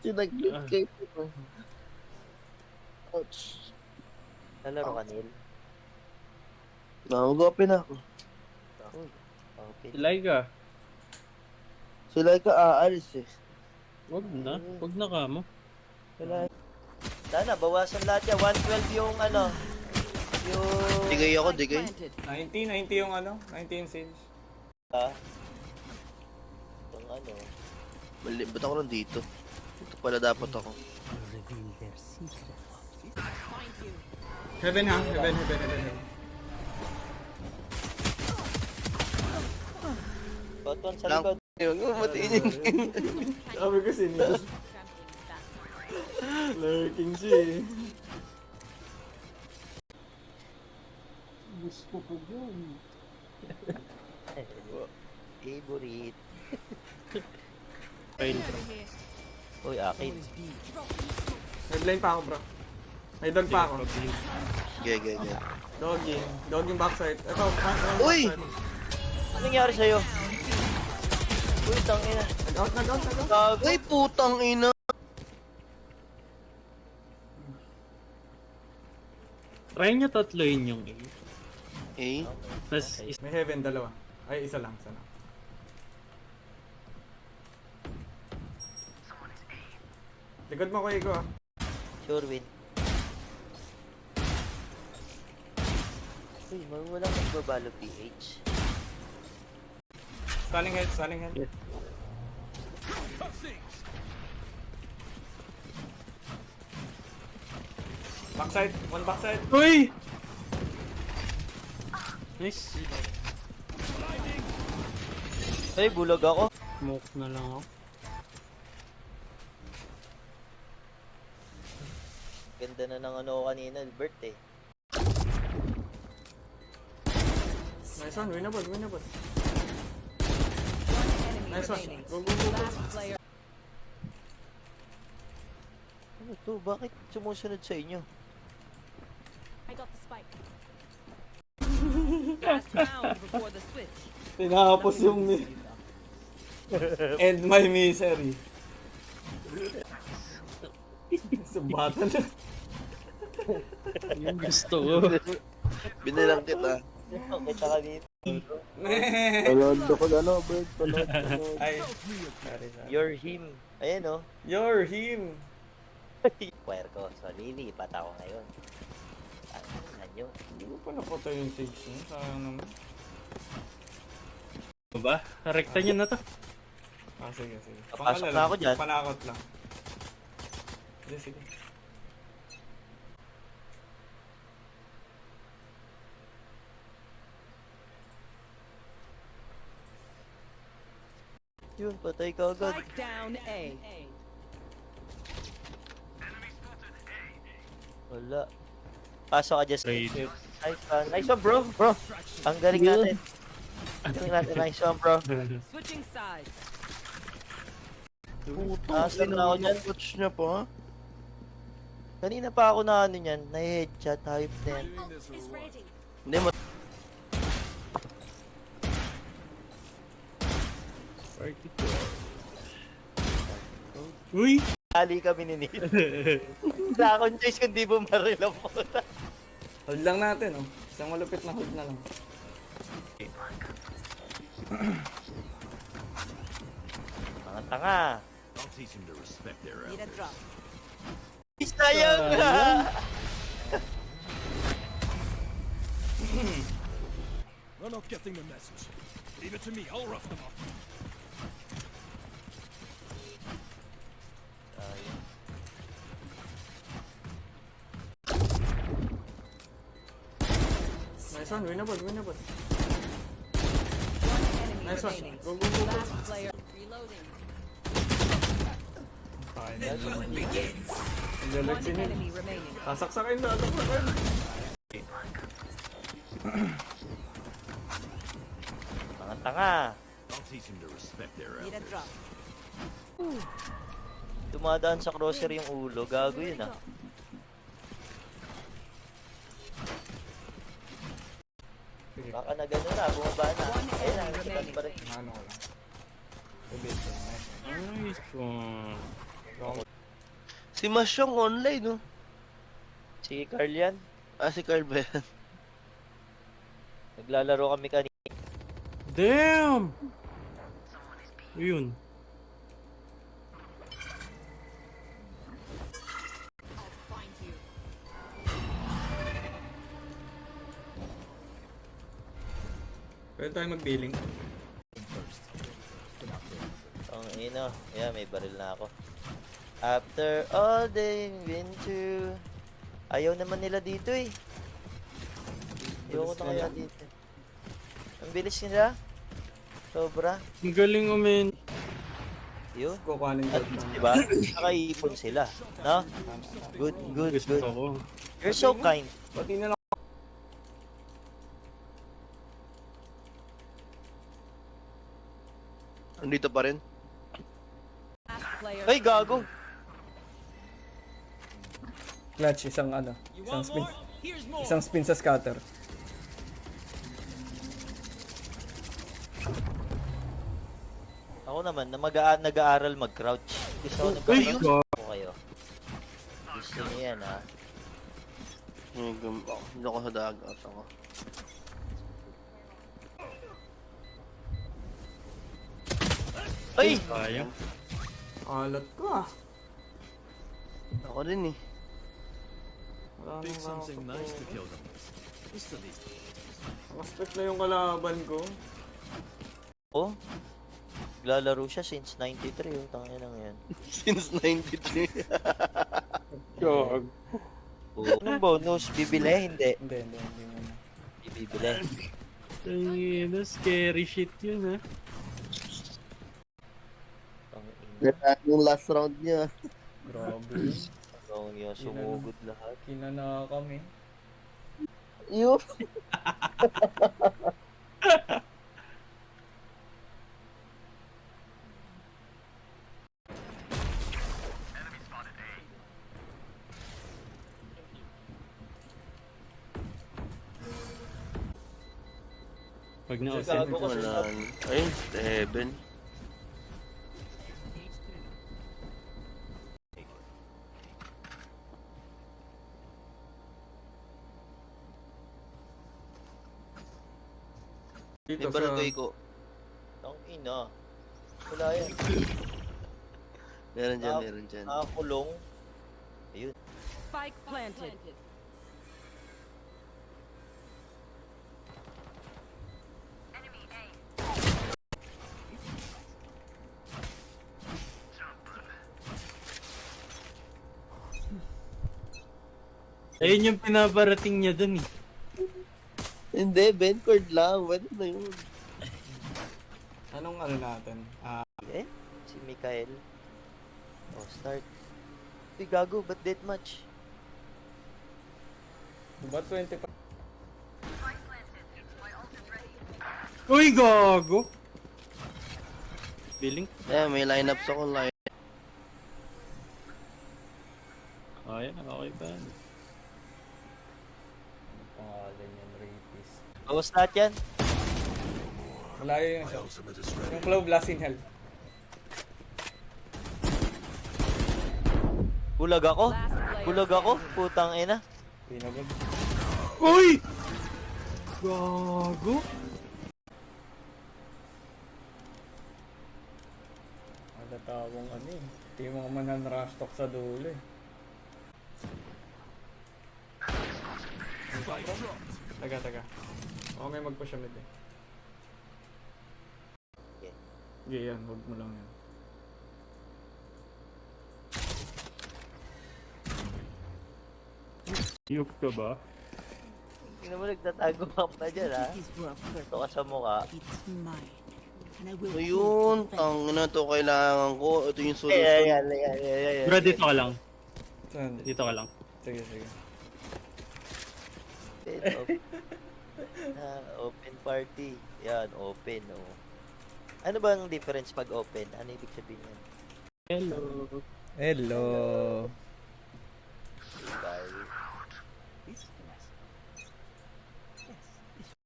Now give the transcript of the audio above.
Sinag-loot kayo. Ouch. Nalaro ka, Neil? Nangugopin ako. Uy, okay. Ilay ka. Sila ka aalis eh. Wag na ka mo. Wala. Sana, bawasan lahat yan. 112 yung ano. Yung... Digay ako, digay. 90 yung ano, 19 sales. Yung ano. Mali, ba't ako nandito? Ito pala dapat ako. Heaven ha, heaven. Bottom sa Lang. likod. Huwag mo matiin yung Sabi ko siya. Lurking siya eh. Gusto ko yun. Favorite. Fail. Uy, akin. May blind pa ako bro. May dog pa ako. Gaya. Dog yung backside. Ito, Uy! Anong nangyari sa'yo? Uy, tangina. Nag-out. Gago. Ay, putang ina! Try nyo tatloin yung A. Eh? Tapos, May heaven, dalawa. Ay, isa lang. Likod mo ko, Igo ah. Sure win. Uy, walang nagbabalo PH. Stalling head. Yes. Backside, one backside. Uy! Nice. Ay, bulag ako. Smoke na lang ako. Ganda na ng ano ko kanina, Albert eh. Nice one, winnable. Nice one. Go. Ano to? Bakit sumusunod sa inyo? I got the spike. Last round before the switch. Tinapos yung end my misery. Sumbatan na. Yung gusto ko. Binilang kita. Kita ka dito. Palondo ko ano, Bird. Palondo. Ay, sorry. You're him. Ayan oh. You're him. Wire ko. So, lilipat ako ngayon. Ano nyo? Hindi ko pa napatay yung stage niya. Sayang naman. Ano ba? Rekta nyo na to. Sige. Papasok na ako dyan. Panakot lang. Sige. Yun, patay ka agad. Spike down A. Wala. Pasok ka just. Trade. Nice one, bro. Ang galing natin. Nice one, bro. Switching sides. Putang Asan ina na ako mo dyan? yung coach niya pa. Kanina pa ako na ano niyan. Na-headshot, hype na yan. Is ready. Hindi mo. 44. Uy! Ali kami ni Neil. Wala akong choice kundi bumaril ang puta. Hold lang natin, oh. Isang malupit na hold na lang. Mga tanga. Need a drop. Sayang nga! They're not getting the message. Leave it to me, I'll rough them up. Nice one, winnable. Enemy Nice one. remaining. Go. Last player. Reloading. Naglalag One si Neil. enemy remaining. Sasaksakin na, saksakin. Mga tanga. Need a drop. Dumadaan sa crosser yung ulo. Gago yun ah. Sige, Baka na gano'n na. Bumaba na. Ayun na. Sikat pa rin. ano ko lang. Nice one. Long Si Masyong online, no? Si Carl yan. Ah, si Carl ba yan? Naglalaro kami kanina. Damn! Yun. Pwede tayo mag-dealing. Ang ino. Yeah, may baril na ako. After all they've been through. Ayaw naman nila dito eh. Ayoko na kaya dito. Ang bilis nila. Sobra. Ang galing umin. Yun. Kukuhanin ko. At least, diba? Nakaipon sila. No? Good, good, Gusto good. ko. You're so kind. Pati na lang. Andito pa rin. Last player. Ay, gago. Clutch, isang ano, You isang want spin, more? Here's more. isang spin sa scatter. Ako naman, na nag-aaral mag-crouch. Gusto ko nag-crouch po kayo. Gusto niyo yan, ha? Hindi ako sa dagat ako. Ay! Sayang. Alat ko ah. Ako rin eh. Wala Pick nang something nice to kill them with. It's the least. Nakaspect na yung kalaban ko. Oh? Naglalaro siya since 93, oh. Tangin lang yan. Since 93. Gag. Anong bonus? Bibili? Hindi. Hindi muna. Hindi bibili. Ang scary shit yun ha. Yung last round niya. Grabe. Ang yun, sumugod lahat. Kinana kami. Yun. Pag na-open. Gago ko Wala. Ayun, 7. Dito May sa... barangay ko. Ang ina. Wala yan. Meron dyan, meron dyan. Nakakulong. Ayun. Spike planted. Ayun yung pinaparating niya dun eh. Hindi, Bencord lang. Pwede na yun. Anong ano natin? Eh? Si Mikael. Oh, start. Uy, gago. Ba't deathmatch? Diba 25? Uy, gago! Billing? Eh, may lineups ako line. Ayan, okay pa. Pangalan yan, rapist. Bawas lahat yan. Malayo yung isa. Yung Clove Blast in Hell. Bulag ako. Last player. Bulag ako. Putang ina. Pinagod. Uy! Gago! Matatawang ano eh. Ito yung mga mananrush talk sa dulo eh. Taga. Ako may mag-push mid eh. Okay. Sige yan, huwag mo lang yan. Yup ka ba? Tingnan mo nagtatago ka pa dyan, ha? Ito ka sa mukha. Ayun, tangina to kailangan ko. Ito yung solution. Ayan. Bro, dito ka lang. Saan? Dito ka lang. Sige. Open party. Yan, open, oh. Ano bang difference pag open? Ano ibig sabihin yan? Hello. Hello.